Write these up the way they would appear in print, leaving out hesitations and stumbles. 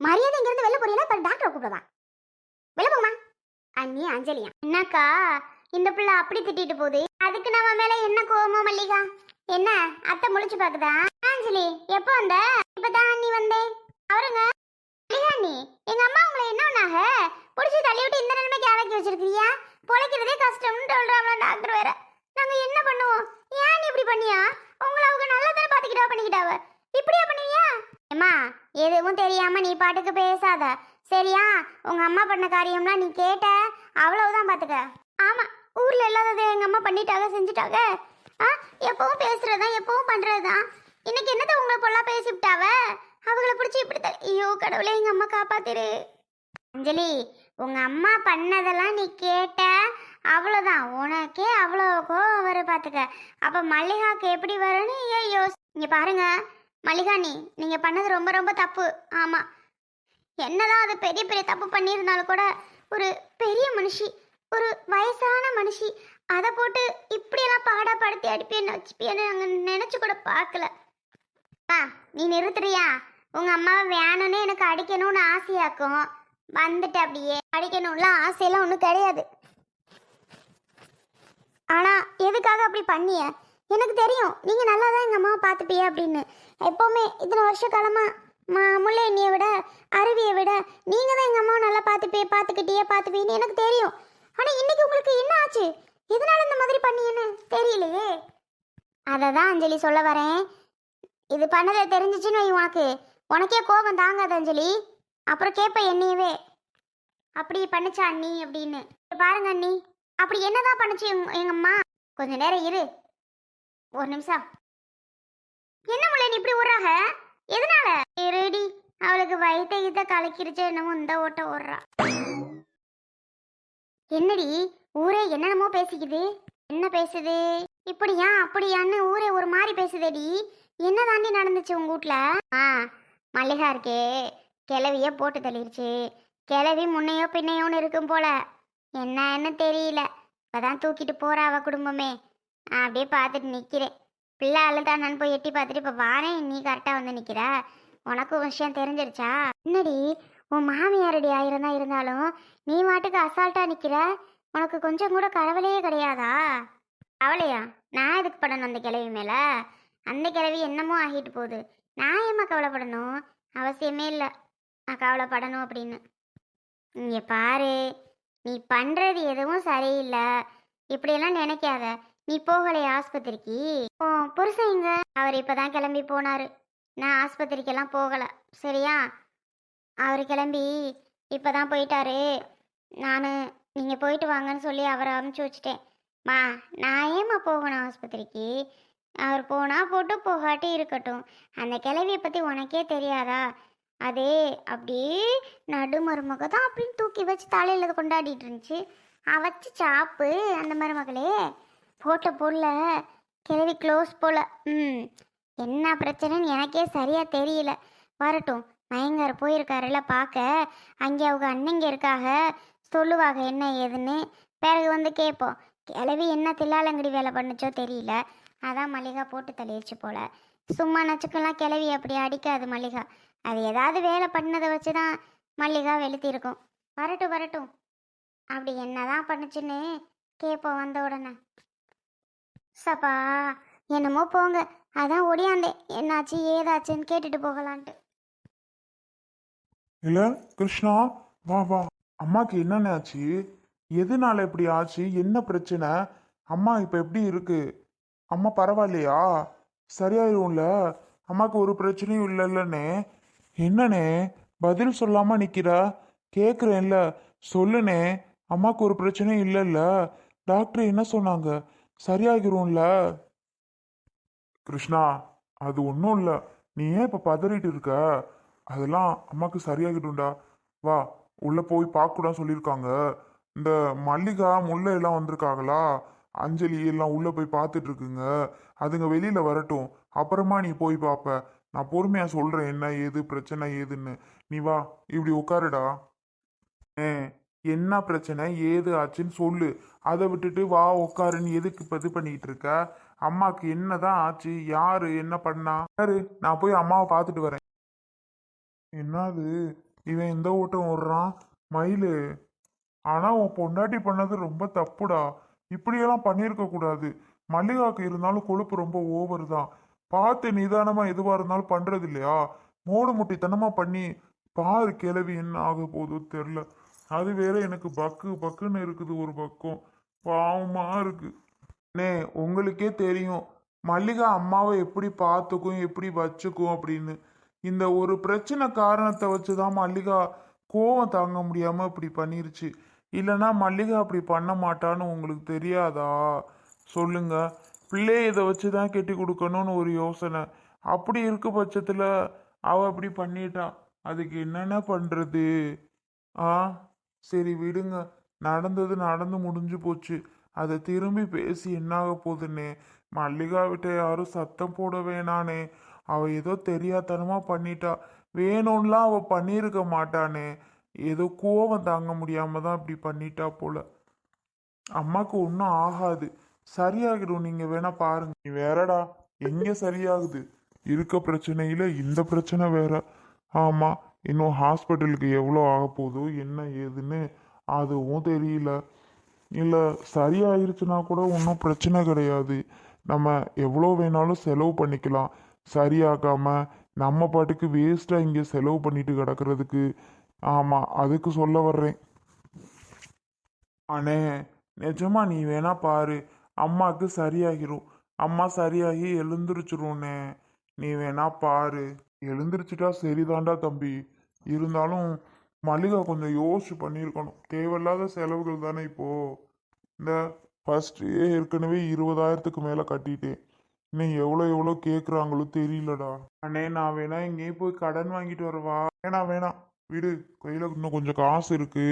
மரியாதை இங்க இருந்து வெளில போறீங்களா? இப்ப டாக்டரை கூப்பிடுவா. வெளில போமா. அண்ணி அஞ்சலியா? என்னக்கா இந்த பிள்ளை அப்படி திட்டிட்டு போகுது? அதுக்கு நம்ம மேல என்ன கோவமோ மல்லிகா? என்ன அத்தை முழிச்சு பாக்குதா? அஞ்சலி எப்போ வந்த? இப்பதான் அண்ணி வந்தேன். அவருங்க மல்லிகா அண்ணி, எங்க அம்மா உங்களை என்ன பண்ணாங்க? புடிச்சு தள்ளி விட்டு இந்த நிலைமைக்கு ஆளாக்கி வச்சிருக்கியா? பொழைக்கிறதே கஷ்டம்னு சொல்றாங்களா டாக்டர் வேற. நாங்க என்ன பண்ணுவோம்? ஏன் நீ இப்படி பண்ணியா? உங்களை அவங்க நல்லா தானே பாத்துக்கிட்டா பண்ணிக்கிட்டாவ, இப்படியா பண்ணுவியா? ஏமா எதுவும் தெரியாம நீ பாட்டுக்கு பேசாத சரியா? உங்க அம்மா பண்ண காரியம்லாம் நீ கேட்ட அவ்வளவுதான் பாத்துக்க. ஆமா, ஊர்ல இல்லாததை எங்க அம்மா பண்ணிட்டாங்க, செஞ்சுட்டாங்க. எப்பவும் பேசுறதுதான், எப்பவும் பண்றதுதான். இன்னைக்கு என்னத்த உங்களை பொல்லா பேசிவிட்டாவ? அவங்கள பிடிச்சி இப்படி ஐயோ கடவுளே, எங்க அம்மா காப்பாத்திரு. அஞ்சலி, உங்க அம்மா பண்ணதெல்லாம் நீ கேட்ட அவ்வளவுதான். உனக்கே அவ்வளோ கோவம் வரும் பாத்துக்க. அப்ப மல்லிகாக்கு எப்படி வரும்னு இங்க பாருங்க மல்லிகா, நீங்க பண்ணது ரொம்ப ரொம்ப தப்பு. ஆமா, என்னதான் அது பெரிய பெரிய தப்பு பண்ணியிருந்தாலும் கூட ஒரு பெரிய மனுஷி, ஒரு வயசான மனுஷி, அதை போட்டு இப்படியெல்லாம் பாடப்படுத்தி அடிப்பேன்னு வச்சுப்பியன்னு நாங்கள் நினைச்சு கூட பார்க்கல. நீ நிறுத்துறியா? உங்க அம்மாவை வேணும்னு எனக்கு அடிக்கணும்னு ஆசையாக்கும். வந்துட்டு அப்படியே அடிக்கணும்லாம் ஆசையெல்லாம் ஒன்றும் கிடையாது. ஆனா எதுக்காக அப்படி பண்ணிய? எனக்கு தெரியும் நீங்க நல்லா தான் எங்க அம்மாவை பார்த்துப்பிய அப்படின்னு. எப்பவுமே இத்தனை வருஷ காலமா முல்லைண்ணியை விட அருவியை விட நீங்க தான் எங்க அம்மாவை நல்லா பார்த்துப்பீன்னு எனக்கு தெரியும். ஆனா இன்னைக்கு உங்களுக்கு என்ன ஆச்சு? எதனால இந்த மாதிரி பண்ணியன்னு தெரியலையே. அதை தான் அஞ்சலி சொல்ல வரேன். இது பண்ணதை தெரிஞ்சிச்சுன்னு உனக்கே கோபம் தாங்காது அஞ்சலி. அப்புறம் கேட்ப என்னையவே அப்படி பண்ணுச்சா அண்ணி அப்படின்னு. பாருங்க அண்ணி, அப்படி என்னதான் பண்ணுச்சு எங்க அம்மா? கொஞ்ச நேரம் இரு, ஒரு நிமிஷம். என்ன முல்லை நீ இப்படி ஓடுறாக? எதனால? ரெடி, அவளுக்கு வயிற்ற இத கலக்கிருச்சு என்னமோ இந்த ஓட்ட ஓடுறா. என்னடி ஊரே என்னென்னமோ பேசிக்குது? என்ன பேசுது? இப்படியா அப்படியான்னு ஊரே ஒரு மாதிரி பேசுதேடி. என்ன தாண்டி நடந்துச்சு உங்க வீட்ல? மல்லிகா இருக்கே, கிளவிய போட்டு தள்ளிருச்சு. கிளவி முன்னையோ பின்னையோன்னு இருக்கும் போல, என்னன்னு தெரியல. இப்பதான் தூக்கிட்டு போறா அவ குடும்பமே. அப்படியே பார்த்துட்டு நிக்கிறேன். பிள்ளை அழுதானு போய் எட்டி பார்த்துட்டு இப்ப வாரேன், நீ கரெக்டா வந்து நிக்கிற. உனக்கு விஷயம் தெரிஞ்சிருச்சா? என்னடி உன் மாமியாரடி ஆயிரம் தான் இருந்தாலும் நீ மாட்டுக்கு அசால்ட்டா நிக்கிற. உனக்கு கொஞ்சம் கூட கவலையே கிடையாதா? கவலையா? நான் எதுக்கு படணும் அந்த கிளவி மேல? அந்த கிளவி என்னமோ ஆகிட்டு போகுது. நான் ஏமா கவலைப்படணும்? அவசியமே இல்லை நான் கவலைப்படணும் அப்படின்னு. இங்க பாரு, நீ பண்றது எதுவும் சரியில்லை. இப்படியெல்லாம் நினைக்காத. நீ போகலையே ஆஸ்பத்திரிக்கு? புருஷன் இங்க? அவர் இப்பதான் கிளம்பி போனாரு. நான் ஆஸ்பத்திரிக்கெல்லாம் போகலை சரியா? அவர் கிளம்பி இப்பதான் போயிட்டாரு. நான் நீங்கள் போயிட்டு வாங்கன்னு சொல்லி அவரை அனுப்பிச்சி வச்சுட்டேன். நான் ஏம்மா போகணும் ஆஸ்பத்திரிக்கு? அவர் போனால் போட்டு போகாட்டி இருக்கட்டும். அந்த கிளவியை பற்றி உனக்கே தெரியாதா? அதே அப்படியே நடுமருமக தான் அப்படின்னு தூக்கி வச்சு தலையில் கொண்டாடிட்டு இருந்துச்சு. அவச்சு சாப்பு அந்த மருமகளே போட்ட பொருளை கிளவி க்ளோஸ் போல. என்ன பிரச்சனைன்னு எனக்கே சரியாக தெரியல. வரட்டும், மயங்கார் போயிருக்காருல பார்க்க. அங்கே அவங்க அண்ணங்க இருக்காக, சொல்லுவாங்க என்ன ஏதுன்னு. பிறகு வந்து கேட்போம். கிளவி என்ன தில்லாலங்கடி வேலை பண்ணுச்சோ தெரியல. அதான் மல்லிகா போட்டு தள்ளிடுச்சு போல. சும்மா நச்சுக்கெல்லாம் கிளவி அப்படி அடிக்காது மல்லிகா. அது ஏதாவது வேலை பண்ணதை வச்சு தான் மல்லிகா வெளுத்திருக்கும். வரட்டும் வரட்டும், அப்படி என்னதான் பண்ணுச்சுன்னு கேட்போம் வந்த உடனே. சப்பா என்னமோ போங்க, அதான் ஒடியாந்தேன் என்னாச்சு ஏதாச்சுன்னு கேட்டுட்டு போகலான்ட்டு. இல்ல கிருஷ்ணா, வா வா. அம்மாக்கு என்னென்ன ஆச்சு? எதனால இப்படி ஆச்சு? என்ன பிரச்சனை? அம்மா இப்ப எப்படி இருக்கு? அம்மா பரவாயில்லையா? சரியாயிரும்ல? அம்மாக்கு ஒரு பிரச்சனையும் இல்லைல்லண்ணே. என்னண்ணே பதில் சொல்லாம நிக்கிற? கேக்குறேன்ல, சொல்லுனே. அம்மாக்கு ஒரு பிரச்சனையும் இல்லைல்ல? டாக்டர் என்ன சொன்னாங்க? சரியாகிரும்ல? கிருஷ்ணா, அது ஒன்றும் இல்லை. நீ ஏன் இப்போ பதறிட்டு இருக்க? அதெல்லாம் அம்மாவுக்கு சரியாகிடும்டா. வா, உள்ளே போய் பார்க்கக்கூடாது சொல்லியிருக்காங்க. இந்த மல்லிகா முல்லை எல்லாம் வந்திருக்காங்களா, அஞ்சலி எல்லாம் உள்ளே போய் பார்த்துட்டு இருக்குங்க. அதுங்க வெளியில் வரட்டும், அப்புறமா நீ போய் பார்ப்ப. நான் பொறுமையாக சொல்கிறேன் என்ன ஏது பிரச்சனை ஏதுன்னு. நீ வா, இப்படி உட்காருடா. என்ன பிரச்சனை ஏது ஆச்சுன்னு சொல்லு. அதை விட்டுட்டு வா உட்காருன்னு எதுக்கு இது பண்ணிட்டு இருக்க? அம்மாக்கு என்னதான் ஆச்சு? யாரு என்ன பண்ணா? யாரு? நான் போய் அம்மாவை பார்த்துட்டு வரேன். என்னது இவன் இந்த ஓட்டம் ஓடுறான் மயிலு? ஆனா உன் பொண்டாட்டி பண்ணது ரொம்ப தப்புடா. இப்படியெல்லாம் பண்ணியிருக்க கூடாது. மல்லிகாக்கு இருந்தாலும் கொழுப்பு ரொம்ப ஓவர் தான். பார்த்து நிதானமா எதுவா இருந்தாலும் பண்றது இல்லையா? மூடு முட்டித்தனமா பண்ணி பாரு கிளவி என்ன ஆக போதோ தெரில. அது வேற எனக்கு பக்கு பக்குன்னு இருக்குது ஒரு பக்கம். பாவமா இருக்கு. அண்ணே உங்களுக்கே தெரியும் மல்லிகா அம்மாவை எப்படி பார்த்துக்கும் எப்படி வச்சுக்கும் அப்படின்னு. இந்த ஒரு பிரச்சனை காரணத்தை வச்சுதான் மல்லிகா கோவம் தாங்க முடியாம இப்படி பண்ணிருச்சு. இல்லைன்னா மல்லிகா அப்படி பண்ண மாட்டான்னு உங்களுக்கு தெரியாதா? சொல்லுங்க. பிள்ளைய இதை வச்சு தான் கெட்டி கொடுக்கணும்னு ஒரு யோசனை. அப்படி இருக்க பட்சத்தில் அவ அப்படி பண்ணிட்டா. அதுக்கு என்னென்ன பண்றது? ஆ சரி விடுங்க. நடந்தது நடந்து முடிஞ்சு போச்சு. அதை திரும்பி பேசி என்னாக போகுதுன்னே. மல்லிகா விட்ட யாரும் சத்தம் போட வேணானே. அவ ஏதோ தெரியாதனமா பண்ணிட்டா. வேணும்லாம் அவ பண்ணியிருக்க மாட்டானே. ஏதோ கோவம் தாங்க முடியாம தான் இப்படி பண்ணிட்டா போல. அம்மாக்கு ஒன்றும் ஆகாது, சரியாகிடும். நீங்க வேணா பாருங்க. நீ வேறடா, எங்க சரியாகுது? இருக்க பிரச்சனையில இந்த பிரச்சனை வேற. ஆமா, இன்னும் ஹாஸ்பிட்டலுக்கு எவ்வளோ ஆக போதோ என்ன ஏதுன்னு அதுவும் தெரியல. இல்லை சரியாயிருச்சுன்னா கூட ஒன்றும் பிரச்சனை கிடையாது. நம்ம எவ்வளோ வேணாலும் செலவு பண்ணிக்கலாம். சரியாகாம நம்ம பாட்டுக்கு வேஸ்ட்டாக இங்கே செலவு பண்ணிட்டு கிடக்கிறதுக்கு. ஆமாம், அதுக்கு சொல்ல வர்றேன். அண்ணே நிஜமா நீ வேணா பாரு. அம்மாவுக்கு சரியாகிரும். அம்மா சரியாகி எழுந்திருச்சிரும்ண்ணே. நீ வேணா பாரு. எழுந்திருச்சுட்டா சரிதான்டா தம்பி. இருந்தாலும் மல்லிகா கொஞ்சம் யோசிச்சு பண்ணியிருக்கணும். தேவையில்லாத செலவுகள் தானே இப்போ. இந்த ஃபர்ஸ்ட் ஏற்கனவே 20,000க்கு மேலே கட்டிட்டேன். இன்னும் எவ்வளோ எவ்வளோ கேட்குறாங்களோ தெரியலடா. அண்ணே நான் வேணா எங்கேயும் போய் கடன் வாங்கிட்டு வரவா? வேணாம் வேணாம் விடு. கையில் இன்னும் கொஞ்சம் காசு இருக்கு.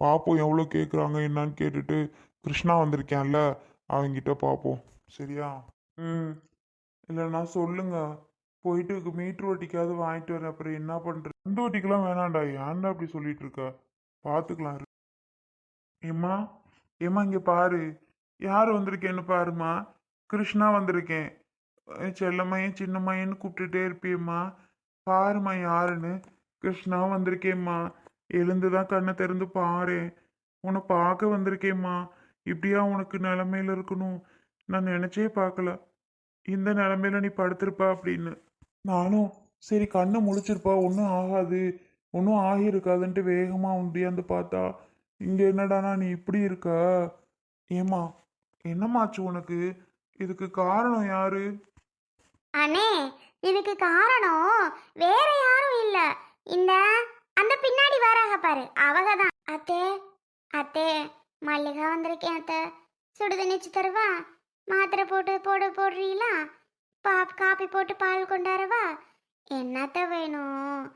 பார்ப்போம் எவ்வளோ கேட்குறாங்க என்னன்னு கேட்டுட்டு. கிருஷ்ணா வந்திருக்கேன்ல, அவங்கிட்ட பார்ப்போம். சரியா? ம். இல்லைன்னா சொல்லுங்க. போயிட்டு மீட்ரு வட்டிக்காவது வாங்கிட்டு வரேன். அப்புறம் என்ன பண்ணுறது? அந்த வட்டிக்கெல்லாம் வேணாம்டா. ஏன்டா அப்படி சொல்லிட்டு இருக்க? பார்த்துக்கலாம். ஏம்மா, ஏம்மா இங்கே பாரு. யார் வந்திருக்கேன்னு பாருமா. கிருஷ்ணா வந்திருக்கேன். செல்லம்மையும் சின்னம்மையன்னு கூப்பிட்டுட்டே இருப்பியம்மா. பாருமா யாருன்னு. கிருஷ்ணா வந்திருக்கேம்மா. எழுந்துதான் கண்ணை திறந்து பாரு. உன்னை பார்க்க வந்திருக்கேம்மா. இப்படியா உனக்கு நிலமையில இருக்கணும்? நான் நினைச்சே பார்க்கல இந்த நிலமையில நீ படுத்திருப்பா அப்படின்னு. நானும் சரி கண்ணு முழிச்சிருப்பா, ஒன்றும் ஆகாது, ஒன்றும் ஆகியிருக்காதுன்ட்டு வேகமா உண்டியாந்து பார்த்தா இங்க என்னடானா நீ இப்படி இருக்க. ஏமா என்னமாச்சு உனக்கு? இதுக்கு காரணம் யாரு? அண்ணே இதுக்கு காரணம் வேற யாரும் இல்ல, இந்த அந்த பின்னாடி வராக பாரு அவங்க தான். அத்தே அத்தே மல்லிகா வந்திருக்கேன் அத்தை. சுடுதண்ணி வச்சு தருவா? மாத்திரை போடுறீங்களா? காப்பி போட்டு பால் கொண்டாரவா? என்னத்த வேணும்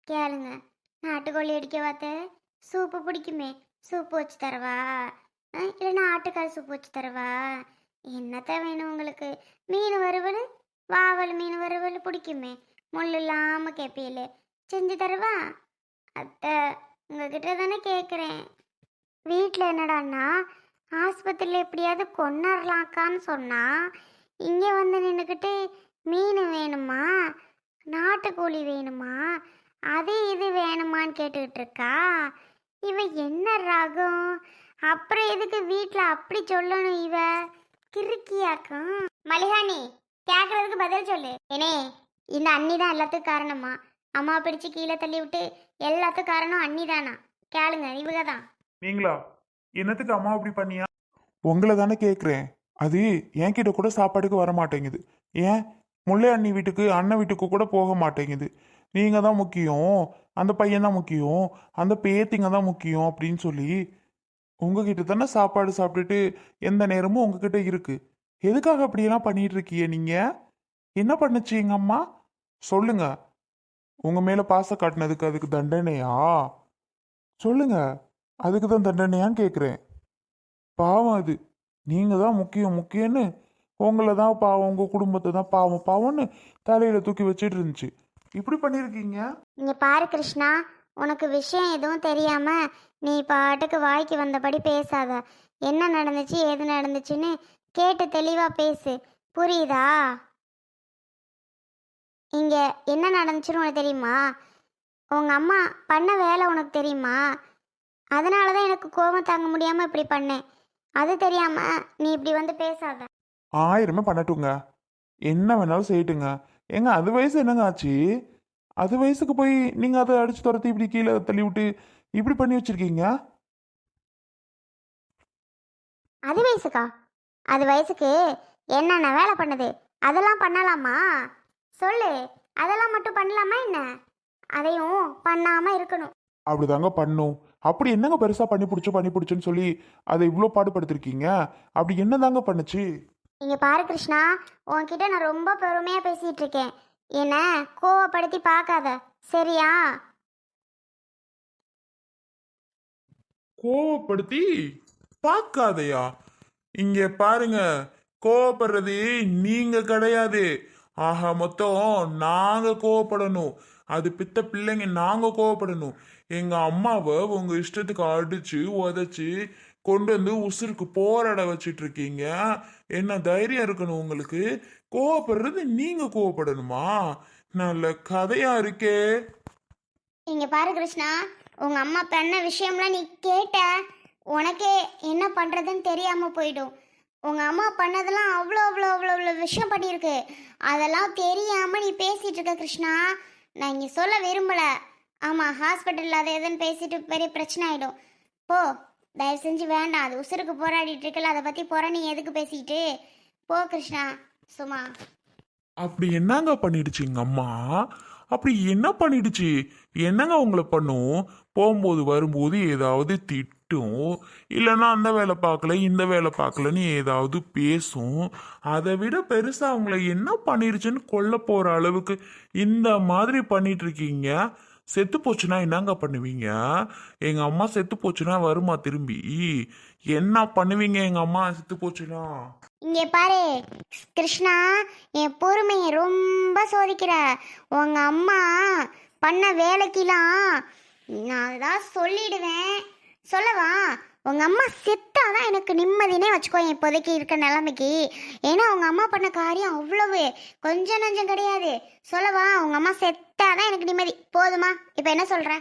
கேளுங்க. நாட்டுக்கோழி அடிக்கவாத்த? சூப்பு பிடிக்குமே, சூப்பு வச்சு தரவா? இல்லைன்னா ஆட்டுக்கால் சூப்பு வச்சு தரவா? என்னத்த வேணும் உங்களுக்கு? மீன் வறுவல், வாவல் மீன் வறுவல் பிடிக்குமே, முள் இல்லாமல் கேட்பீங்களே, செஞ்சு தரவா? அத்தை உங்ககிட்ட தானே கேட்குறேன். வீட்டில் என்னடான்னா ஆஸ்பத்திரியில் எப்படியாவது கொண்டாடலாக்கான்னு சொன்னா, இங்கே வந்து நின்றுக்கிட்டு மீன் வேணுமா, நாட்டுக்கோழி வேணுமா, அது இது வேணுமான்னு கேட்டுக்கிட்டு இருக்கா. இவ என்ன ரகம்? அப்புறம் எதுக்கு வீட்டில் அப்படி சொல்லணும்? இவ கிறுக்கியாக்கும். மலிகாணி கேட்கறதுக்கு பதில் சொல்லு. ஏனே இந்த அண்ணி தான் எல்லாத்துக்கும் காரணமா? அம்மா பிடிச்சு கீழே தள்ளி விட்டு எல்லாத்துக்கும் காரணம் அண்ணி தானா? கேளுங்க, இவங்க தான். நீங்களா? என்னத்துக்கு அம்மா அப்படி பண்ணியா? உங்களை தானே கேட்குறேன். அது என்கிட்ட கூட சாப்பாடுக்கு வர மாட்டேங்குது. ஏன் முல்லை அண்ணி வீட்டுக்கு அண்ணன் வீட்டுக்கு கூட போக மாட்டேங்குது. நீங்கள் தான் முக்கியம், அந்த பையன் தான் முக்கியம், அந்த பேத்திங்க தான் முக்கியம் அப்படின்னு சொல்லி உங்ககிட்ட தானே சாப்பாடு சாப்பிட்டுட்டு எந்த நேரமும் உங்ககிட்ட இருக்கு. எதுக்காக அப்படியெல்லாம் பண்ணிட்டு இருக்கீங்க நீங்க? என்ன பண்ணுச்சு எங்க அம்மா? சொல்லுங்க. உங்க மேல பாசம் காட்டினதுக்கு அதுக்கு தண்டனையா? சொல்லுங்க. அதுக்கு தான் தண்டனையான்னு கேட்குறேன். பாவம் அது. நீங்க தான் முக்கியம் முக்கியம்னு உங்களை தான் பாவம், உங்க குடும்பத்தை தான் பாவம் பாவம்னு தலையில தூக்கி வச்சுட்டு இருந்துச்சு. இப்படி பண்ணியிருக்கீங்க. இங்க பாரு கிருஷ்ணா, உனக்கு விஷயம் எதுவும் தெரியாம நீ பாட்டுக்கு வாய்க்கு வந்தபடி பேசாத. என்ன நடந்துச்சு ஏது நடந்துச்சுன்னு கேட்டு தெளிவா பேசு, புரியுதா? இங்க என்ன நடந்துச்சுன்னு உனக்கு தெரியுமா? உங்க அம்மா பண்ண வேலை உனக்கு தெரியுமா? அதனால தான் எனக்கு கோபம் தாங்க முடியாம இப்படி பண்ணேன். அது தெரியாம நீ இப்படி வந்து பேசாத. 1000மே பண்ணட்டுங்க, என்ன வேணாலும் செய்யட்டுங்க. ஏங்க அது வயசு என்னங்க ஆச்சு? அது வயசுக்கு போய் நீங்க அதை அடிச்சு துரத்தி இப்படி கீழே தள்ளி விட்டு இப்படி பண்ணி வச்சிருக்கீங்க. அது வயசுக்கா? அது வயசுக்கு என்னென்ன வேலை பண்ணுது அதெல்லாம் பண்ணலாமா? சொல்லு. அதெல்லாம் மட்டும் பண்ணலாமா என்ன? அதையும் பண்ணாம இருக்கணும். அப்படிதாங்க பண்ணும். அப்படி என்னங்க பெருசா பண்ணி பிடிச்சுன்னு சொல்லி அதை இவ்வளோ பாடுபடுத்திருக்கீங்க? அப்படி என்னதாங்க பண்ணுச்சு? இங்க பாரு கிருஷ்ணா, உன்கிட்ட நான் ரொம்ப பொறுமையா பேசிட்டு இருக்கேன். என்ன கோவப்படுத்தி பார்க்காத, சரியா? கோவப்படுத்தி பார்க்காதயா? இங்க பாருங்க, கோவப்படுறது நீங்க கிடையாது. ஆஹா மொத்தம் நாங்க கோவப்படணும். அது பித்த பிள்ளைங்க நாங்க கோவப்படணும். எங்க அம்மாவை உங்க இஷ்டத்துக்கு அடிச்சு உதைச்சு கொண்டு வந்து உசுருக்கு போராட வச்சிட்டு இருக்கீங்க. என்ன தைரியம் இருக்கணும் உங்களுக்கு? கோவப்படுறது நீங்க கோவப்படணுமா? நல்ல கதையா இருக்கே. இங்க பாரு கிருஷ்ணா, உங்க அம்மா பண்ண விஷயம்லாம் நீ கேட்ட உனக்கே என்ன பண்றதுன்னு தெரியாம போயிடும். உங்க அம்மா பண்ணதெல்லாம் அவ்வளோ அவ்வளோ அவ்வளோ அவ்வளோ விஷயம் பண்ணியிருக்கு. அதெல்லாம் தெரியாம நீ பேசிட்டு இருக்க கிருஷ்ணா. நான் இங்க சொல்ல விரும்பல. ஆமா, ஹாஸ்பிட்டல்ல அதை எதுன்னு பேசிட்டு பெரிய பிரச்சனை ஆயிடும். போ, தயவு செஞ்சு வேண்டாம். அது உசுருக்கு போராடிட்டு இருக்கல, அதை பத்தி நீ எதுக்கு பேசிக்கிட்டு? போ கிருஷ்ணா, சும்மா. அப்படி என்னங்க பண்ணிடுச்சு எங்க அம்மா? அப்படி என்ன பண்ணிடுச்சு? என்னங்க உங்களை பண்ணும்? போகும்போது வரும்போது ஏதாவது திட்டும், இல்லைன்னா அந்த வேலை பார்க்கல இந்த வேலை பார்க்கலன்னு ஏதாவது பேசும். அதை விட பெருசா அவங்கள என்ன பண்ணிடுச்சுன்னு கொல்ல போற அளவுக்கு இந்த மாதிரி பண்ணிட்டு இருக்கீங்க. செத்து போச்சுன்னா என்னங்க பண்ணுவீங்க? எங்க அம்மா செத்து போச்சுன்னா வருமா திரும்பி? என்ன பண்ணுவீங்க எங்க அம்மா செத்து போச்சுன்னா? இங்கே பாரு கிருஷ்ணா, என் பொறுமையை ரொம்ப சோதிக்கிற. உங்க அம்மா பண்ண வேலைக்கெல்லாம் நான் தான் சொல்லிடுவேன். சொல்லவா? உங்க அம்மா செத்தாதான் எனக்கு நிம்மதினே வச்சுக்கோ இப்போதைக்கு இருக்க நிலைமைக்கு. ஏன்னா உங்க அம்மா பண்ண காரியம் அவ்வளவு கொஞ்சம் நஞ்சம் கிடையாது. சொல்லவா? உங்க அம்மா செத்தாதான் எனக்கு நிம்மதி. போதுமா? இப்போ என்ன சொல்ற?